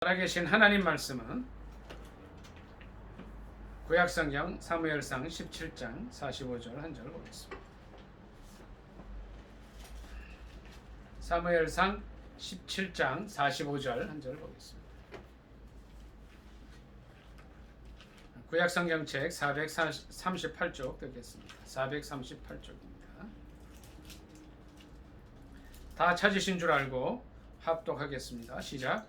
살아계신 하나님 말씀은 구약성경 사무엘상 17장 45절 한 절 보겠습니다. 사무엘상 17장 45절 한 절 보겠습니다. 구약성경책 438쪽 듣겠습니다. 438쪽입니다. 다 찾으신 줄 알고 합독하겠습니다. 시작.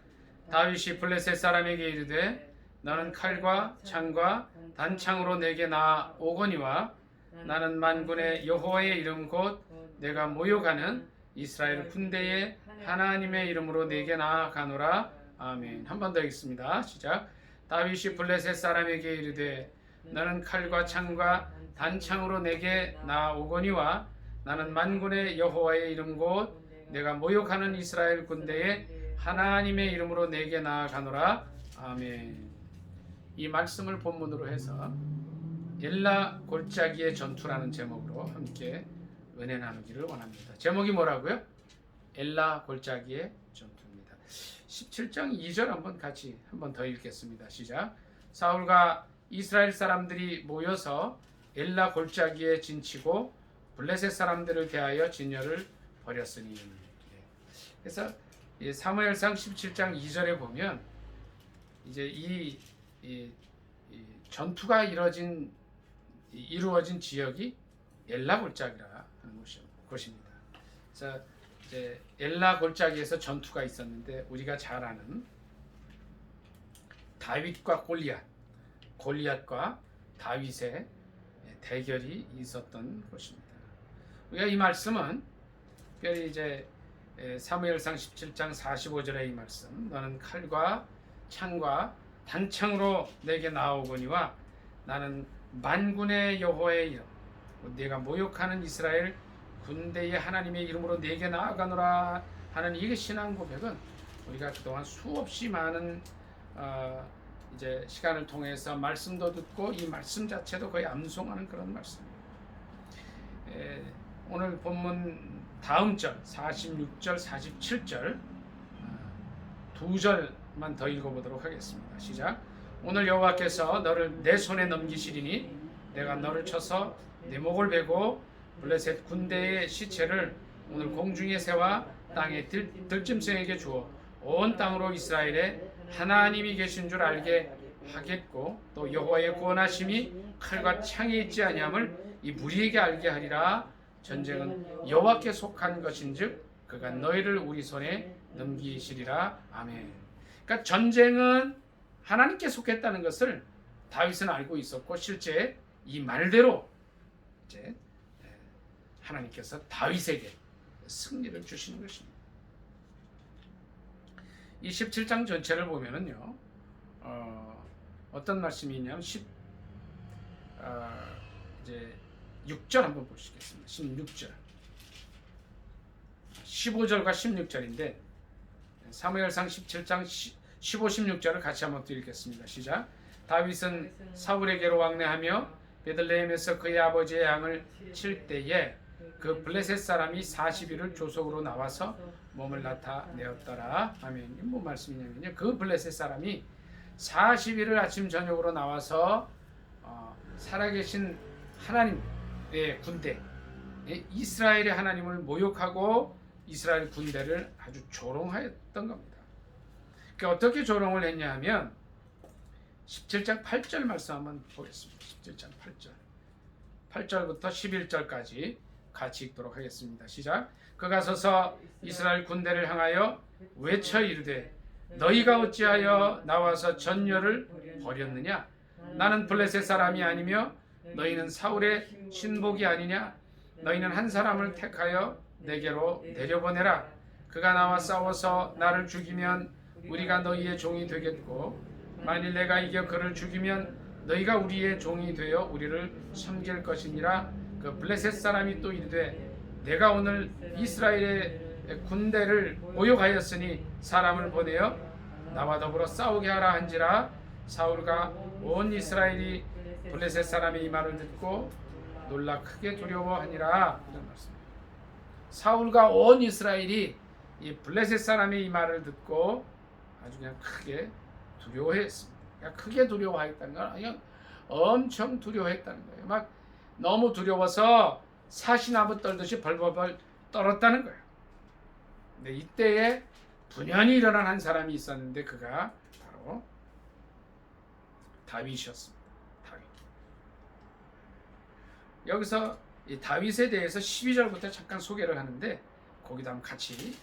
다윗이 블레셋 사람에게 이르되 너는 칼과 창과 단창으로 내게 나오거니와 나는 만군의 여호와의 이름 곧 내가 모욕하는 이스라엘 군대의 하나님의 이름으로 내게 나아가노라. 아멘. 한 번 더 읽습니다. 시작. 다윗이 블레셋 사람에게 이르되 너는 칼과 창과 단창으로 내게 나오거니와 나는 만군의 여호와의 이름 곧 내가 모욕하는 이스라엘 군대의 하나님의 이름으로 내게 나아가노라. 아멘. 이 말씀을 본문으로 해서 엘라 골짜기의 전투라는 제목으로 함께 은혜 나누기를 원합니다. 제목이 뭐라고요? 엘라 골짜기의 전투입니다. 17장 2절 같이 한번 더 읽겠습니다. 시작. 사울과 이스라엘 사람들이 모여서 엘라 골짜기에 진치고 블레셋 사람들을 대하여 진열을 벌였으니. 그래서 사무엘상 17장 2절에 보면 이제 이 전투가 이루어진 지역이 엘라 골짜기라는 곳입니다. 그래서 이제 엘라 골짜기에서 전투가 있었는데 우리가 잘 아는 다윗과 골리앗과 다윗의 대결이 있었던 곳입니다. 우리가 이 말씀은 특별히 이제 사무엘상 17장 45절의 이 말씀, 너는 칼과 창과 단창으로 내게 나오거니와 나는 만군의 여호와의 이름 내가 모욕하는 이스라엘 군대의 하나님의 이름으로 내게 나아가노라 하는 이 신앙 고백은 우리가 그동안 수없이 많은 이제 시간을 통해서 말씀도 듣고 이 말씀 자체도 거의 암송하는 그런 말씀입니다. 오늘 본문 다음 절 46절 47절 두 절만 더 읽어보도록 하겠습니다. 시작. 오늘 여호와께서 너를 내 손에 넘기시리니 내가 너를 쳐서 내 목을 베고 블레셋 군대의 시체를 오늘 공중의 새와 땅의 들짐승에게 주어 온 땅으로 이스라엘에 하나님이 계신 줄 알게 하겠고 또 여호와의 구원하심이 칼과 창에 있지 아니함을 이 무리에게 알게 하리라. 전쟁은 여호와께 속한 것인즉 그가 너희를 우리 손에 넘기시리라. 아멘. 그러니까 전쟁은 하나님께 속했다는 것을 다윗은 알고 있었고 실제 이 말대로 이제 하나님께서 다윗에게 승리를 주시는 것입니다. 이 17장 전체를 보면은요 어떤 말씀이 있냐면 이제 6절 한번 보시겠습니다. 16절 15절과 16절인데 사무엘상 17장 15, 16절을 같이 한번 읽겠습니다. 시작. 다윗은 사울에게로 왕래하며 베들레헴에서 그의 아버지의 양을 칠 때에 그 블레셋 사람이 40일을 조속으로 나와서 몸을 나타내었더라. 아멘. 이 뭐 말씀이냐면요, 그 블레셋 사람이 40일을 아침 저녁으로 나와서 살아계신 하나님의 군대 이스라엘의 하나님을 모욕하고 이스라엘 군대를 아주 조롱하였던 겁니다. 그러니까 어떻게 조롱을 했냐 하면 17장 8절 말씀 한번 보겠습니다. 17장 8절 8절부터 11절까지 같이 읽도록 하겠습니다. 시작. 그가 서서 이스라엘 군대를 향하여 외쳐 이르되 너희가 어찌하여 나와서 전열을 벌였느냐? 나는 블레셋 사람이 아니며 너희는 사울의 신복이 아니냐? 너희는 한 사람을 택하여 내게로 내려보내라. 그가 나와 싸워서 나를 죽이면 우리가 너희의 종이 되겠고 만일 내가 이겨 그를 죽이면 너희가 우리의 종이 되어 우리를 섬길 것이니라. 그 블레셋 사람이 또 이르되 내가 오늘 이스라엘의 군대를 모욕하였으니 사람을 보내어 나와 더불어 싸우게 하라 한지라. 사울과 온 이스라엘이 블레셋 사람의 이 말을 듣고 놀라 크게 두려워하니라. 이런 말씀. 사울과 온 이스라엘이 이 블레셋 사람의 이 말을 듣고 아주 그냥 크게 두려워했습니다. 그냥 크게 두려워했다는 건 그냥 엄청 두려워했다는 거예요. 막 너무 두려워서 사시나무 떨듯이 벌벌벌 떨었다는 거예요. 근데 이때에 분연히 일어난 한 사람이 있었는데 그가 바로 다윗이었습니다. 다윗. 여기서 이 다윗에 대해서 12절부터 잠깐 소개를 하는데 거기다 한번 같이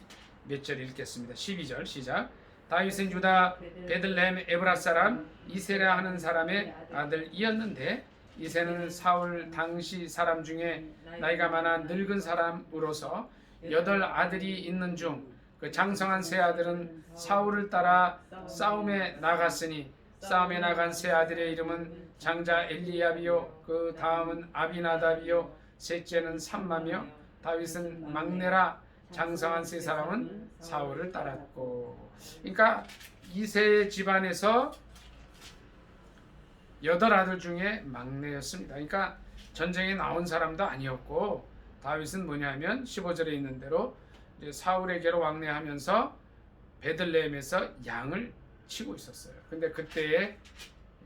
몇 절 읽겠습니다. 12절 시작. 다윗은 유다 베들레헴 에브라 사람 이세라 하는 사람의 아들이었는데 이세는 사울 당시 사람 중에 나이가 많아 늙은 사람으로서 8 아들이 있는 중 그 장성한 세 아들은 사울을 따라 싸움에 나갔으니 싸움에 나간 세 아들의 이름은 장자 엘리압이요 그 다음은 아비나답이요 셋째는 삼마며 다윗은 막내라. 장성한 세 사람은 사울을 따랐고. 그러니까 이세 집안에서 8 아들 중에 막내였습니다. 그러니까 전쟁에 나온 사람도 아니었고 다윗은 뭐냐면 15절에 있는 대로 이제 사울에게로 왕래하면서 베들레헴에서 양을 치고 있었어요. 근데 그때에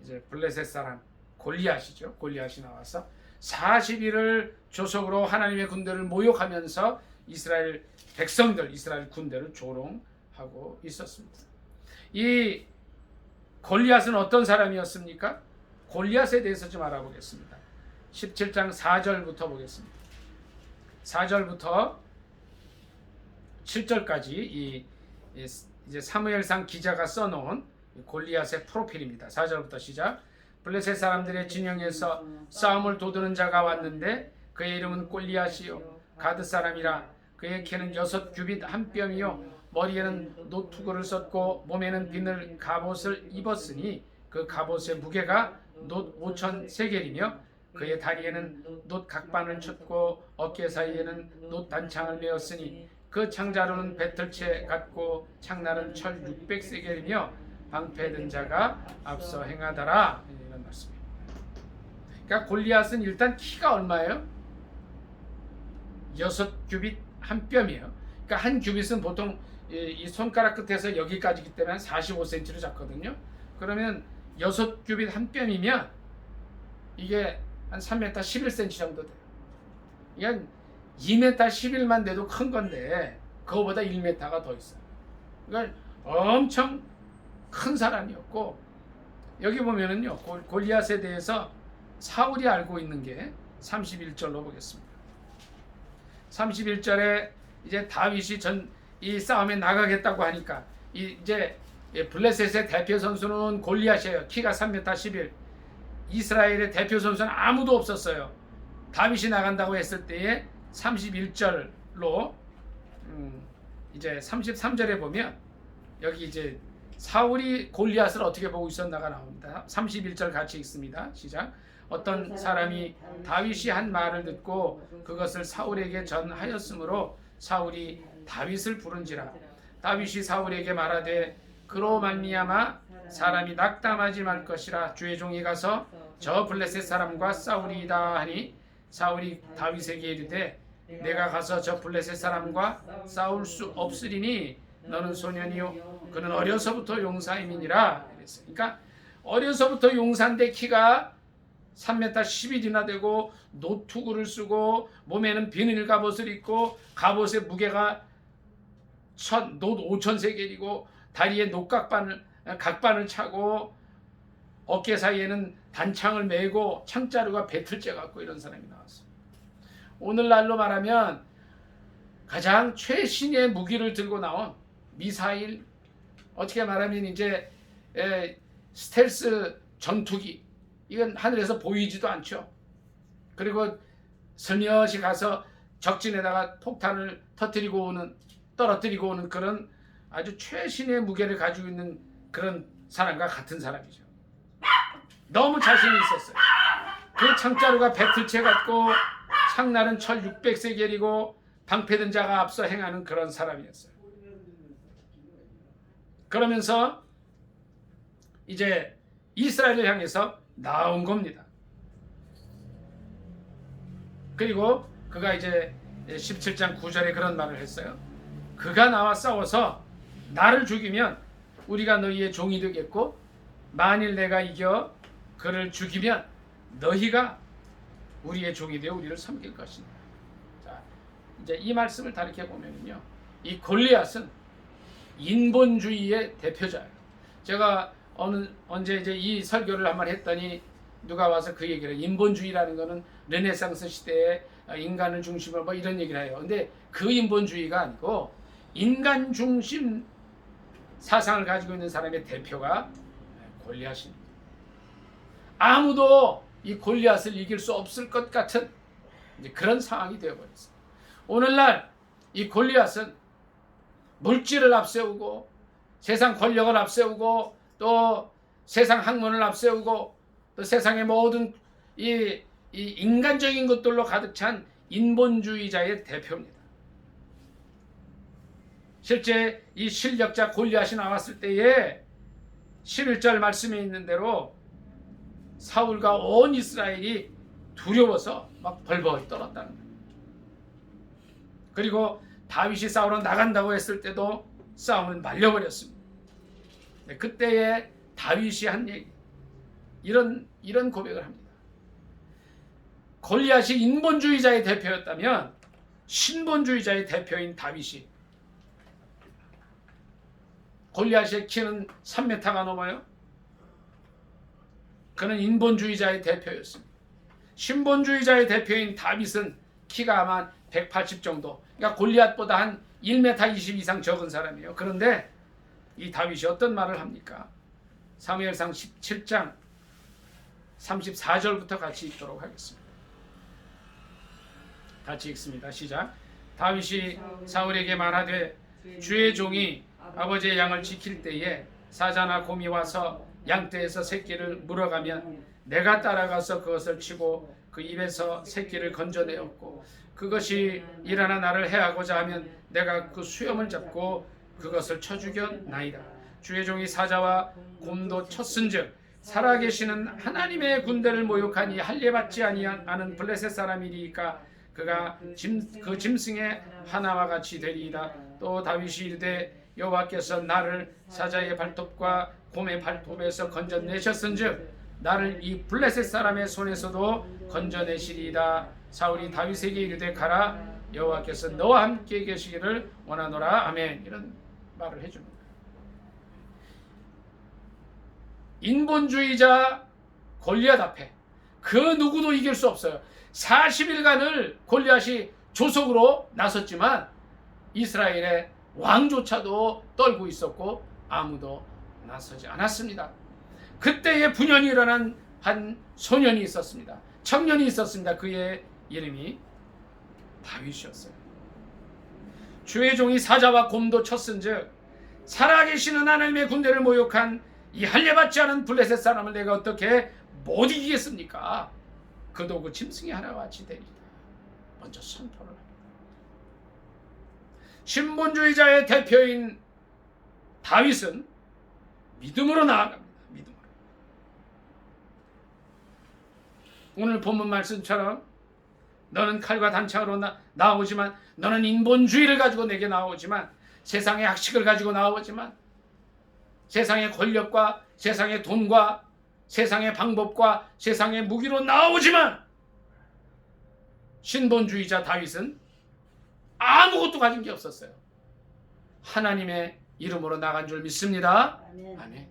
이제 블레셋 사람 골리앗이죠. 골리앗이 나와서 40일을 조속으로 하나님의 군대를 모욕하면서 이스라엘 백성들, 이스라엘 군대를 조롱하고 있었습니다. 이 골리앗은 어떤 사람이었습니까? 골리앗에 대해서 좀 알아보겠습니다. 17장 4절부터 보겠습니다. 4절부터 7절까지 이제 사무엘상 기자가 써놓은 골리앗의 프로필입니다. 4절부터 시작. 블레셋 사람들의 진영에서 싸움을 도두는 자가 왔는데 그의 이름은 골리앗이요 가드 사람이라. 그의 키는 6규빗 1뼘이요 머리에는 노투구를 썼고 몸에는 비늘 갑옷을 입었으니 그 갑옷의 무게가 놋 5천 세겔이며 그의 다리에는 놋 각반을 쳤고 어깨 사이에는 놋 단창을 메었으니 그 창자루는 배틀채 같고 창날은 철 600세겔이며 방패든 자가 앞서 행하더라. 이런 말씀입니다. 그러니까 골리앗은 일단 키가 얼마예요? 6규빗 1뼘이에요. 그러니까 한 규빗은 보통 이 손가락 끝에서 여기까지기 때문에 45cm를 잡거든요. 그러면 6규빗 1뼘이면 이게 한 3m 11cm 정도 돼요. 이건 2m 11만 돼도 큰 건데 그거보다 1m가 더 있어요. 그러니까 엄청 큰 사람이었고 여기 보면은요 골리앗에 대해서 사울이 알고 있는 게 31절로 보겠습니다. 31절에 이제 다윗이 이 싸움에 나가겠다고 하니까 이제 블레셋의 대표 선수는 골리앗이에요. 키가 3m 11. 이스라엘의 대표 선수는 아무도 없었어요. 다윗이 나간다고 했을 때에 31절로 이제 33절에 보면 여기 이제 사울이 골리앗을 어떻게 보고 있었나가 나옵니다. 31절 같이 읽습니다. 시작. 어떤 사람이 다윗이 한 말을 듣고 그것을 사울에게 전하였으므로 사울이 다윗을 부른지라. 다윗이 사울에게 말하되 그로 말미암아 사람이 낙담하지 말 것이라. 주의 종이 가서 저 블레셋 사람과 싸우리이다 하니 사울이 다윗에게 이르되 내가 가서 저 블레셋 사람과 싸울 수 없으리니 너는 소년이요 그는 어려서부터 용사임이니라. 그러니까 어려서부터 용사인데 키가 3m 10일이나 되고 노투구를 쓰고 몸에는 비닐 갑옷을 입고 갑옷의 무게가 놋 5천 세겔이고 다리에 각반을 차고 어깨 사이에는 단창을 메고 창자루가 배틀째 갖고 이런 사람이 나왔어요. 오늘날로 말하면 가장 최신의 무기를 들고 나온 미사일, 어떻게 말하면 이제 스텔스 전투기, 이건 하늘에서 보이지도 않죠. 그리고 슬며시 가서 적진에다가 폭탄을 떨어뜨리고 오는 그런 아주 최신의 무게를 가지고 있는 그런 사람과 같은 사람이죠. 너무 자신이 있었어요. 그 창자루가 배틀채 같고 창날은 철 600세겔이고 방패든 자가 앞서 행하는 그런 사람이었어요. 그러면서 이제 이스라엘을 향해서 나온 겁니다. 그리고 그가 이제 17장 9절에 그런 말을 했어요. 그가 나와 싸워서 나를 죽이면 우리가 너희의 종이 되겠고 만일 내가 이겨 그를 죽이면 너희가 우리의 종이 되어 우리를 섬길 것이다. 자, 이제 이 말씀을 다르게 보면요, 이 골리앗은 인본주의의 대표자예요. 제가 언제 이제 이 설교를 한번 했더니 누가 와서 그 얘기를 해요. 인본주의라는 거는 르네상스 시대에 인간을 중심으로 뭐 이런 얘기를 해요. 근데 그 인본주의가 아니고 인간 중심 사상을 가지고 있는 사람의 대표가 골리앗입니다. 아무도 이 골리앗을 이길 수 없을 것 같은 그런 상황이 되어버렸어요. 오늘날 이 골리앗은 물질을 앞세우고 세상 권력을 앞세우고 또 세상 학문을 앞세우고 또 세상의 모든 이 인간적인 것들로 가득 찬 인본주의자의 대표입니다. 실제 이 실력자 골리앗이 나왔을 때에 11절 말씀에 있는 대로 사울과 온 이스라엘이 두려워서 막 벌벌 떨었다는 거예요. 그리고 다윗이 싸우러 나간다고 했을 때도 싸움을 말려버렸습니다. 그때에 다윗이 한 얘기, 이런 고백을 합니다. 골리앗이 인본주의자의 대표였다면 신본주의자의 대표인 다윗이, 골리앗의 키는 3m가 넘어요. 그는 인본주의자의 대표였습니다. 신본주의자의 대표인 다윗은 키가 아마 180 정도, 그러니까 골리앗보다 한 1m 20 이상 적은 사람이에요. 그런데 이 다윗이 어떤 말을 합니까? 사무엘상 17장 34절부터 같이 읽도록 하겠습니다. 같이 읽습니다. 시작. 다윗이 사울에게 말하되 주의 종이 아버지의 양을 지킬 때에 사자나 곰이 와서 양떼에서 새끼를 물어가면 내가 따라가서 그것을 치고 그 입에서 새끼를 건져내었고 그것이 일어나 나를 해하고자 하면 내가 그 수염을 잡고 그것을 쳐 죽였나이다. 주의 종이 사자와 곰도 쳤은즉 살아계시는 하나님의 군대를 모욕하니 할례받지 아니하는 블레셋 사람이리까 그가 그 짐승의 하나와 같이 되리이다. 또 다윗이 이르되 여호와께서 나를 사자의 발톱과 곰의 발톱에서 건져내셨은즉 나를 이 블레셋 사람의 손에서도 건져내시리이다. 사울이 다윗에게 이르되 가라 여호와께서 너와 함께 계시기를 원하노라. 아멘. 이런 말을 해주는 거예요. 인본주의자 골리앗 앞에 그 누구도 이길 수 없어요. 40일간을 골리앗이 조속으로 나섰지만 이스라엘의 왕조차도 떨고 있었고 아무도 나서지 않았습니다. 그때에 분연이 일어난 한 소년이 있었습니다. 청년이 있었습니다. 그의 이름이 다윗이었어요. 주의 종이 사자와 곰도 쳤은즉 살아계시는 하나님의 군대를 모욕한 이 할례받지 않은 블레셋 사람을 내가 어떻게 못 이기겠습니까? 그도 그 짐승의 하나와 같이 되리라. 먼저 선포를 합니다. 신본주의자의 대표인 다윗은 믿음으로 나아갑니다. 믿음으로. 오늘 본문 말씀처럼 너는 칼과 단창으로 나오지만, 너는 인본주의를 가지고 내게 나오지만, 세상의 학식을 가지고 나오지만, 세상의 권력과 세상의 돈과 세상의 방법과 세상의 무기로 나오지만, 신본주의자 다윗은 아무것도 가진 게 없었어요. 하나님의 이름으로 나간 줄 믿습니다. 아멘.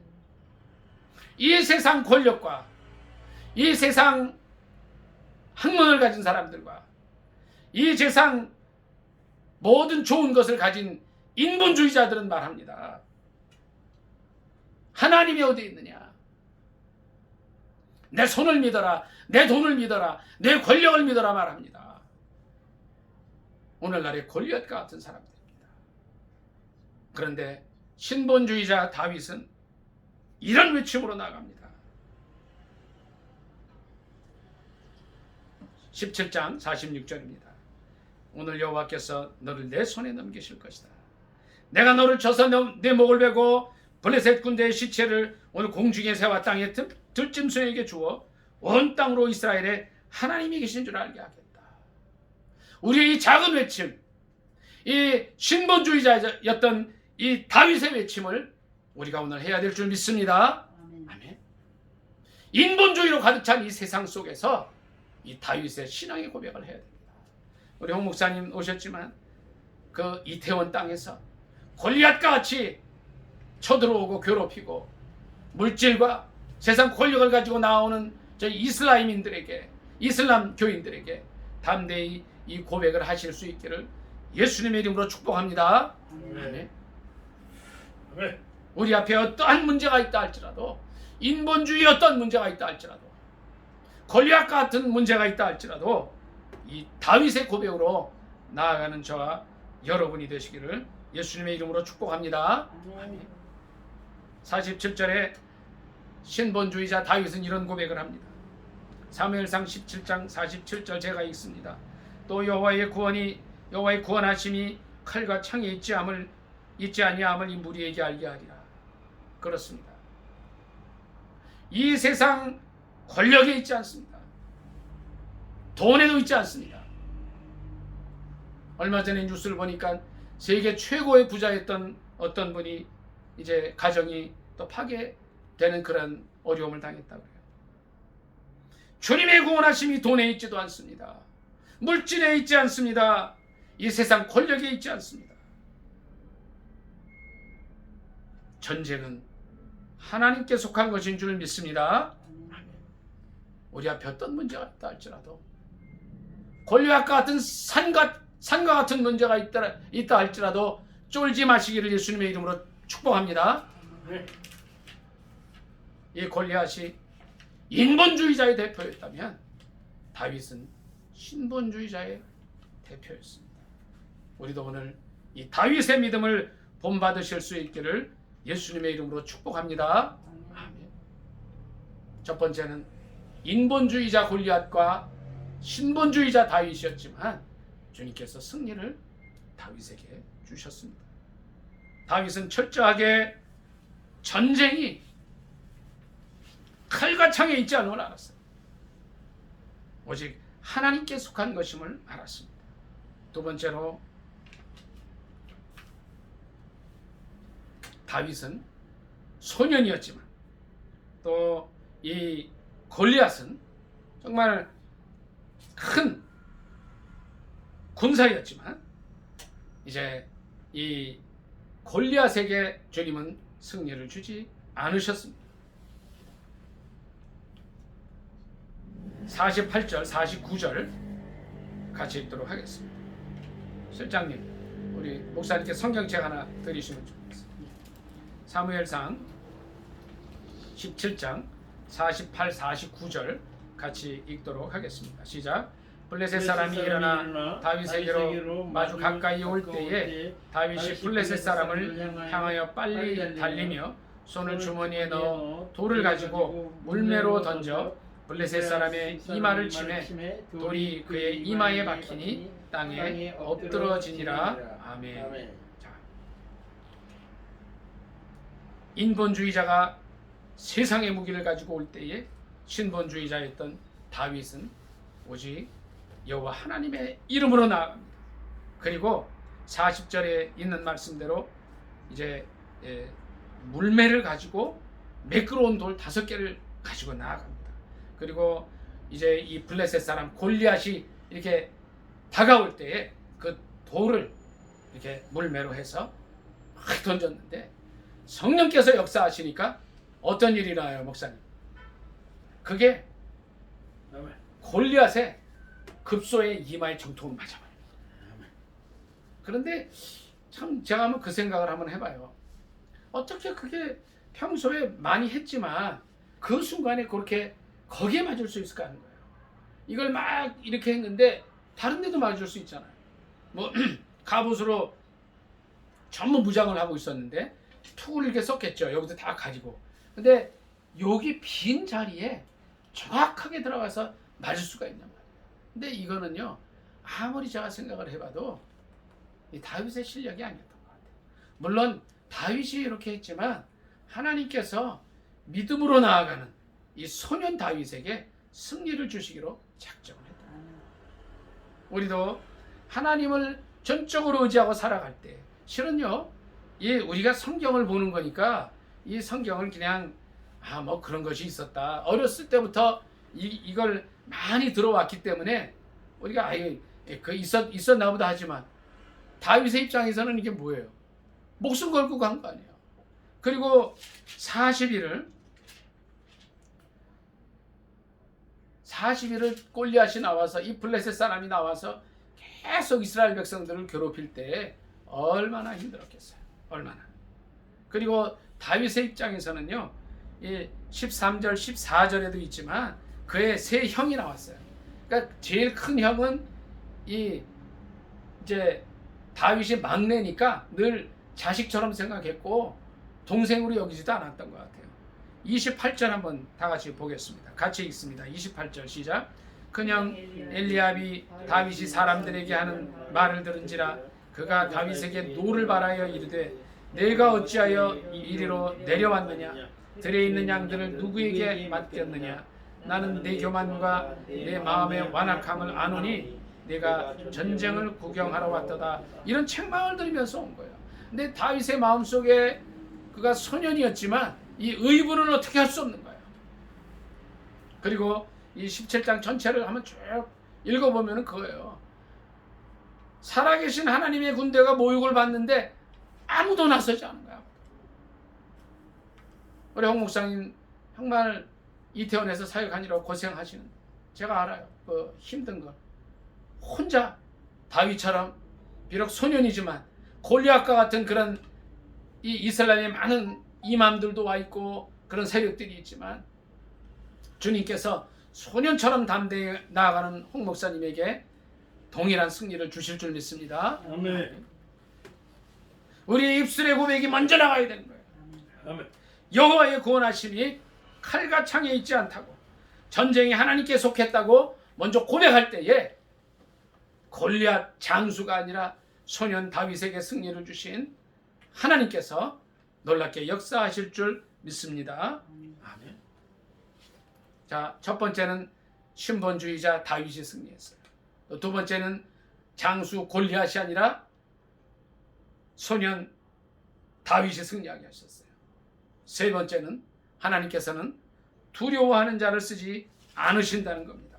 이 세상 권력과 이 세상 학문을 가진 사람들과 이 세상 모든 좋은 것을 가진 인본주의자들은 말합니다. 하나님이 어디 있느냐? 내 손을 믿어라, 내 돈을 믿어라, 내 권력을 믿어라 말합니다. 오늘날의 골리앗과 같은 사람들입니다. 그런데 신본주의자 다윗은 이런 외침으로 나갑니다. 17장 46절입니다. 오늘 여호와께서 너를 내 손에 넘기실 것이다. 내가 너를 쳐서 내 목을 베고 블레셋 군대의 시체를 오늘 공중의 새와 땅의 들짐승에게 주어 온 땅으로 이스라엘에 하나님이 계신 줄 알게 하겠다. 우리의 이 작은 외침, 이 신본주의자였던 이 다윗의 외침을 우리가 오늘 해야 될 줄 믿습니다. 아멘. 아멘. 인본주의로 가득 찬 이 세상 속에서 이 다윗의 신앙의 고백을 해야 됩니다. 우리 홍 목사님 오셨지만 그 이태원 땅에서 골리앗과 같이 쳐들어오고 괴롭히고 물질과 세상 권력을 가지고 나오는 저희 이슬람인들에게, 이슬람 교인들에게 담대히 이 고백을 하실 수 있기를 예수님의 이름으로 축복합니다. 아멘. 아멘. 우리 앞에 어떠한 문제가 있다 할지라도, 인본주의 어떤 문제가 있다 할지라도, 골리앗 같은 문제가 있다 할지라도 이 다윗의 고백으로 나아가는 저와 여러분이 되시기를 예수님의 이름으로 축복합니다. 아멘. 47절에 신본주의자 다윗은 이런 고백을 합니다. 사무엘상 17장 47절 제가 읽습니다. 또 여호와의 구원하심이 칼과 창에 있지 아니함을 이 무리에게 알게 하리라. 그렇습니다. 이 세상 권력에 있지 않습니다. 돈에도 있지 않습니다. 얼마 전에 뉴스를 보니까 세계 최고의 부자였던 어떤 분이 이제 가정이 또 파괴되는 그런 어려움을 당했다고 해요. 주님의 구원하심이 돈에 있지도 않습니다. 물질에 있지 않습니다. 이 세상 권력에 있지 않습니다. 전쟁은 하나님께 속한 것인 줄 믿습니다. 우리 앞에 어떤 문제가 있다 할지라도, 골리앗과 같은 산과 같은 문제가 있다 할지라도 쫄지 마시기를 예수님의 이름으로 축복합니다. 이 골리앗이 인본주의자의 대표였다면 다윗은 신본주의자의 대표였습니다. 우리도 오늘 이 다윗의 믿음을 본받으실 수 있기를 예수님의 이름으로 축복합니다. 아멘. 첫 번째는 인본주의자 골리앗과 신본주의자 다윗이었지만 주님께서 승리를 다윗에게 주셨습니다. 다윗은 철저하게 전쟁이 칼과 창에 있지 않음을 알았어요. 오직 하나님께 속한 것임을 알았습니다. 두 번째로 다윗은 소년이었지만 또 이 골리앗은 정말 큰 군사였지만 이제 이 골리앗에게 주님은 승리를 주지 않으셨습니다. 48절, 49절 같이 읽도록 하겠습니다. 실장님, 우리 목사님께 성경책 하나 드리시면 좋겠습니다. 사무엘상 17장 48, 49절 같이 읽도록 하겠습니다. 시작. 블레셋 사람이 일어나 다윗에게로 마주 가까이 올 때에 다윗이 블레셋 사람을 향하여 빨리 달리며 손을 주머니에 넣어 돌을 가지고 물매로 던져 블레셋 사람의 이마를 치매 돌이 그의 이마에 박히니 땅에 엎드러지니라. 아멘. 자, 인본주의자가 세상의 무기를 가지고 올 때에 신본주의자였던 다윗은 오직 여호와 하나님의 이름으로 나아갑니다. 그리고 40절에 있는 말씀대로 이제 물매를 가지고 매끄러운 돌 5개를 가지고 나아갑니다. 그리고 이제 이 블레셋 사람 골리앗이 이렇게 다가올 때에 그 돌을 이렇게 물매로 해서 막 던졌는데 성령께서 역사하시니까 어떤 일이 나요, 목사님? 그게 골리앗의 급소의 이마에 정통을 맞아버려요. 그런데 참 제가 한번 그 생각을 한번 해봐요. 어떻게 그게 평소에 많이 했지만 그 순간에 그렇게 거기에 맞을 수 있을까 하는 거예요. 이걸 막 이렇게 했는데 다른 데도 맞을 수 있잖아요. 뭐 갑옷으로 전부 무장을 하고 있었는데 툭을 이렇게 썼겠죠. 여기도 다 가지고. 근데 여기 빈 자리에 정확하게 들어가서 맞을 수가 있단 말이에요. 근데 이거는요, 아무리 제가 생각을 해봐도 이 다윗의 실력이 아니었던 것 같아요. 물론 다윗이 이렇게 했지만 하나님께서 믿음으로 나아가는 이 소년 다윗에게 승리를 주시기로 작정을 했다. 우리도 하나님을 전적으로 의지하고 살아갈 때 실은요, 우리가 성경을 보는 거니까 이 성경을 그냥 뭐 그런 것이 있었다. 어렸을 때부터 이걸 많이 들어왔기 때문에 우리가 아예 그 있었나 보다 하지만 다윗의 입장에서는 이게 뭐예요? 목숨 걸고 간 거 아니에요. 그리고 40일을 골리앗이 나와서 이 블레셋 사람이 나와서 계속 이스라엘 백성들을 괴롭힐 때 얼마나 힘들었겠어요. 얼마나. 그리고 다윗의 입장에서는요. 이 13절 14절에도 있지만 그의 세 형이 나왔어요. 그러니까 제일 큰 형은 이제 다윗이 막내니까 늘 자식처럼 생각했고 동생으로 여기지도 않았던 것 같아요. 28절 한번 다 같이 보겠습니다. 같이 읽습니다. 28절 시작. 큰형 엘리압이 다윗이 사람들에게 하는 말을 들은지라 그가 다윗에게 노를 바라여 이르되 내가 어찌하여 이리로 내려왔느냐 들에 있는 양들을 누구에게 맡겼느냐 나는 내 교만과 내 마음의 완악함을 아노니 내가 전쟁을 구경하러 왔도다. 이런 책망을 들으면서 온 거예요. 근데 다윗의 마음속에 그가 소년이었지만 이 의분은 어떻게 할 수 없는 거예요. 그리고 이 17장 전체를 한번 쭉 읽어보면 그거예요. 살아계신 하나님의 군대가 모욕을 받는데 아무도 나서지 않은 거야. 우리 홍 목사님 정말 이태원에서 사역하느라고 고생하시는 제가 알아요. 그 힘든 거 혼자 다윗처럼 비록 소년이지만 골리앗과 같은 그런 이 이스라엘에 많은 이맘들도 와 있고 그런 세력들이 있지만 주님께서 소년처럼 담대히 나아가는 홍 목사님에게 동일한 승리를 주실 줄 믿습니다. 아멘. 우리의 입술의 고백이 먼저 나가야 되는 거예요. 아멘. 여호와의 구원하심이 칼과 창에 있지 않다고 전쟁이 하나님께 속했다고 먼저 고백할 때에 골리앗 장수가 아니라 소년 다윗에게 승리를 주신 하나님께서 놀랍게 역사하실 줄 믿습니다. 아멘. 자, 첫 번째는 신본주의자 다윗이 승리했어요. 두 번째는 장수 골리앗이 아니라 소년 다윗이 승리하게 하셨어요. 세 번째는 하나님께서는 두려워하는 자를 쓰지 않으신다는 겁니다.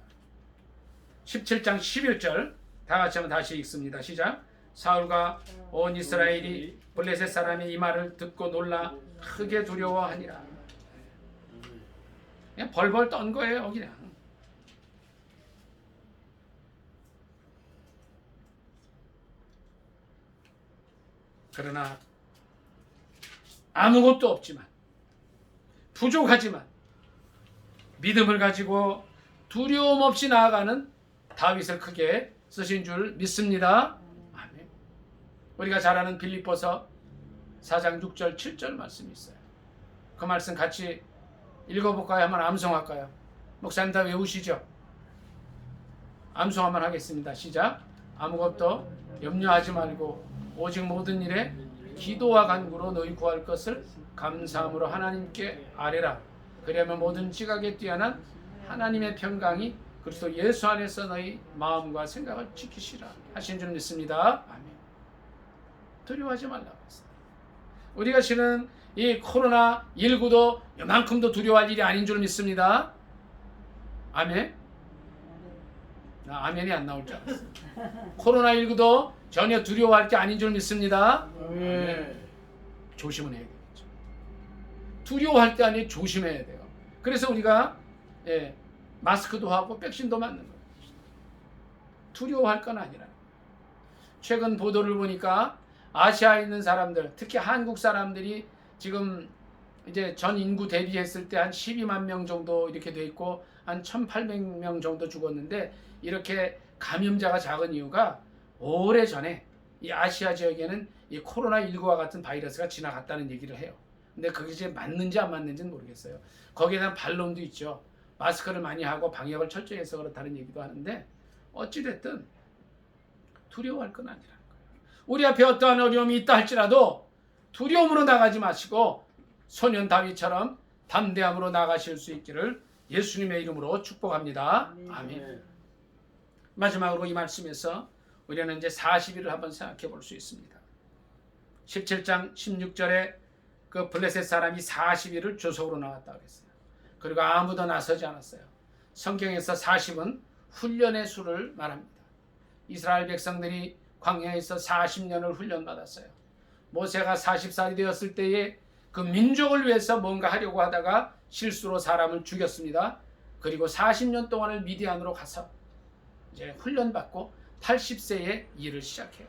17장 11절 다 같이 한번 다시 읽습니다. 시작. 사울과 온 이스라엘이 블레셋 사람이 이 말을 듣고 놀라 크게 두려워하니라. 그냥 벌벌 떤 거예요. 그냥. 그러나 아무것도 없지만 부족하지만 믿음을 가지고 두려움 없이 나아가는 다윗을 크게 쓰신 줄 믿습니다. 아멘. 우리가 잘 아는 빌립보서 4장 6절 7절 말씀이 있어요. 그 말씀 같이 읽어볼까요? 한번 암송할까요? 목사님 다 외우시죠? 암송 한번 하겠습니다. 시작. 아무것도 염려하지 말고 오직 모든 일에 기도와 간구로 너희 구할 것을 감사함으로 하나님께 아뢰라. 그러면 모든 지각에 뛰어난 하나님의 평강이 그리스도 예수 안에서 너희 마음과 생각을 지키시라 하신 줄 믿습니다. 아멘. 두려워하지 말라고 했어요. 우리가 지금 이 코로나19도 이만큼도 두려워할 일이 아닌 줄 믿습니다. 아멘. 아멘이 안 나올 줄 알았어요. 코로나19도 전혀 두려워할 게 아닌 줄 믿습니다. 아멘. 조심은 해야 되겠죠. 두려워할 때 아니라 조심해야 돼요. 그래서 우리가 마스크도 하고 백신도 맞는 거예요. 두려워할 건 아니라. 최근 보도를 보니까 아시아에 있는 사람들, 특히 한국 사람들이 지금 이제 전 인구 대비했을 때 한 12만 명 정도 이렇게 돼 있고 한 1,800명 정도 죽었는데 이렇게 감염자가 작은 이유가 오래전에 이 아시아 지역에는 이 코로나19와 같은 바이러스가 지나갔다는 얘기를 해요. 근데 그게 이제 맞는지 안 맞는지는 모르겠어요. 거기에 대한 반론도 있죠. 마스크를 많이 하고 방역을 철저히 해서 그렇다는 얘기도 하는데 어찌됐든 두려워할 건 아니라는 거예요. 우리 앞에 어떠한 어려움이 있다 할지라도 두려움으로 나가지 마시고 소년 다윗처럼 담대함으로 나가실 수 있기를 예수님의 이름으로 축복합니다. 아멘. 마지막으로 이 말씀에서 우리는 이제 40일을 한번 생각해 볼 수 있습니다. 17장 16절에 그 블레셋 사람이 40일을 조속으로 나왔다고 했어요. 그리고 아무도 나서지 않았어요. 성경에서 40은 훈련의 수를 말합니다. 이스라엘 백성들이 광야에서 40년을 훈련받았어요. 모세가 40살이 되었을 때에 그 민족을 위해서 뭔가 하려고 하다가 실수로 사람을 죽였습니다. 그리고 40년 동안을 미디안으로 가서 이제 훈련받고 80세에 일을 시작해요.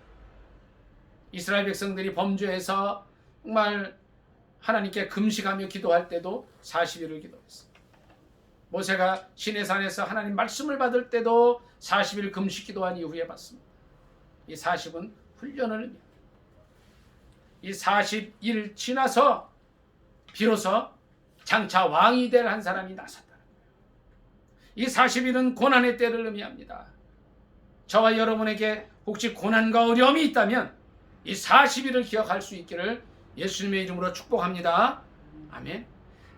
이스라엘 백성들이 범죄해서 정말 하나님께 금식하며 기도할 때도 40일을 기도했어요. 모세가 시내산에서 하나님 말씀을 받을 때도 40일 금식 기도한 이후에 받습니다. 이 40은 훈련을 의미합니다. 이 40일 지나서 비로소 장차 왕이 될 한 사람이 나섰다. 이 40일은 고난의 때를 의미합니다. 저와 여러분에게 혹시 고난과 어려움이 있다면 이 40일을 기억할 수 있기를 예수님의 이름으로 축복합니다. 아멘.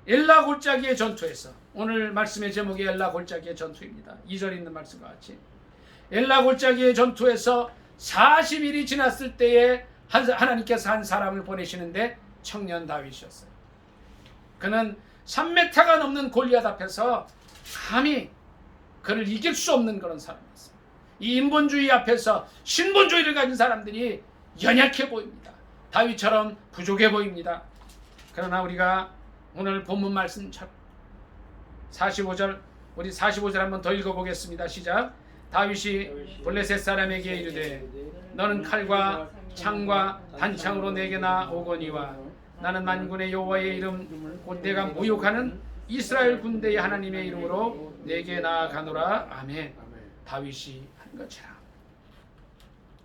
엘라 골짜기의 전투에서, 오늘 말씀의 제목이 엘라 골짜기의 전투입니다. 2절에 있는 말씀과 같이 엘라 골짜기의 전투에서 40일이 지났을 때에 하나님께서 한 사람을 보내시는데 청년 다윗이었어요. 그는 3m가 넘는 골리앗 앞에서 감히 그를 이길 수 없는 그런 사람이었어요. 이 인본주의 앞에서 신본주의를 가진 사람들이 연약해 보입니다. 다윗처럼 부족해 보입니다. 그러나 우리가 오늘 본문 말씀처럼 45절, 우리 45절 한번 더 읽어보겠습니다. 시작. 다윗이 블레셋 사람에게 이르되 너는 칼과 창과 단창으로 내게 나오거니와 나는 만군의 여호와의 이름 곧 내가 모욕하는 이스라엘 군대의 하나님의 이름으로 내게 나아가노라. 아멘. 다윗이 한 것처럼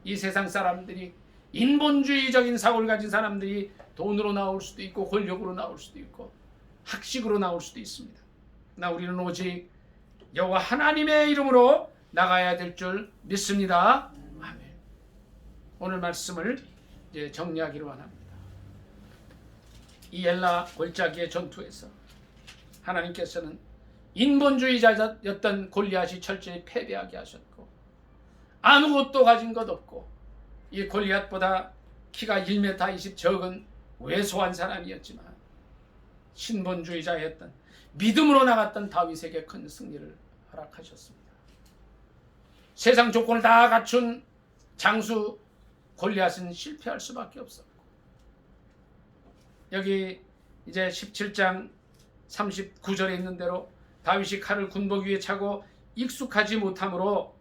이 세상 사람들이, 인본주의적인 사고를 가진 사람들이 돈으로 나올 수도 있고 권력으로 나올 수도 있고 학식으로 나올 수도 있습니다. 그러나 우리는 오직 여호와 하나님의 이름으로 나가야 될 줄 믿습니다. 아멘. 오늘 말씀을 이제 정리하기로 원합니다. 이 엘라 골짜기의 전투에서 하나님께서는 인본주의자였던 골리앗이 철저히 패배하게 하셨고 아무것도 가진 것 없고 이 골리앗보다 키가 1m 20 적은 왜소한 사람이었지만 신본주의자였던, 믿음으로 나갔던 다윗에게 큰 승리를 허락하셨습니다. 세상 조건을 다 갖춘 장수 골리앗은 실패할 수밖에 없었고, 여기 이제 17장 39절에 있는 대로 다윗이 칼을 군복 위에 차고 익숙하지 못함으로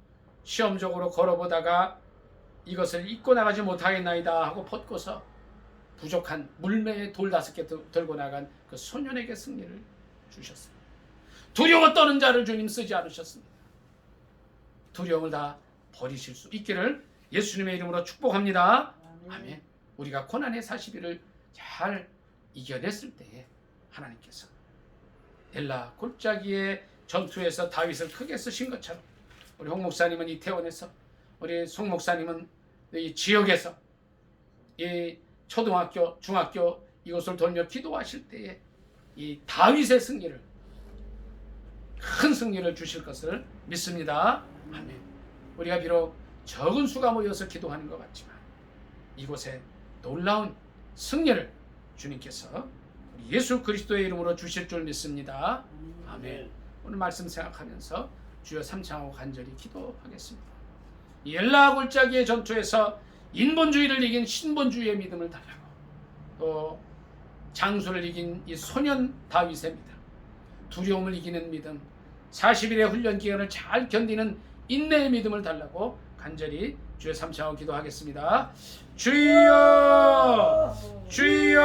시험적으로 걸어보다가 이것을 입고 나가지 못하겠나이다 하고 벗고서 부족한 물매에 돌 5개 들고 나간 그 소년에게 승리를 주셨습니다. 두려워 떠는 자를 주님 쓰지 않으셨습니다. 두려움을 다 버리실 수 있기를 예수님의 이름으로 축복합니다. 아멘. 우리가 고난의 40일을 잘 이겨냈을 때에 하나님께서 엘라 골짜기의 전투에서 다윗을 크게 쓰신 것처럼 우리 홍 목사님은 이태원에서, 우리 송 목사님은 이 지역에서 이 초등학교, 중학교 이곳을 돌며 기도하실 때에 이 다윗의 승리를, 큰 승리를 주실 것을 믿습니다. 아멘. 우리가 비록 적은 수가 모여서 기도하는 것 같지만 이곳에 놀라운 승리를 주님께서 우리 예수 그리스도의 이름으로 주실 줄 믿습니다. 아멘. 오늘 말씀 생각하면서 주여 삼창하고 간절히 기도하겠습니다. 이 엘라 골짜기의 전투에서 인본주의를 이긴 신본주의의 믿음을 달라고, 또 장수를 이긴 이 소년 다윗의 믿음, 두려움을 이기는 믿음, 40일의 훈련 기간을 잘 견디는 인내의 믿음을 달라고 간절히 주여 삼창하고 기도하겠습니다. 주여, 주여,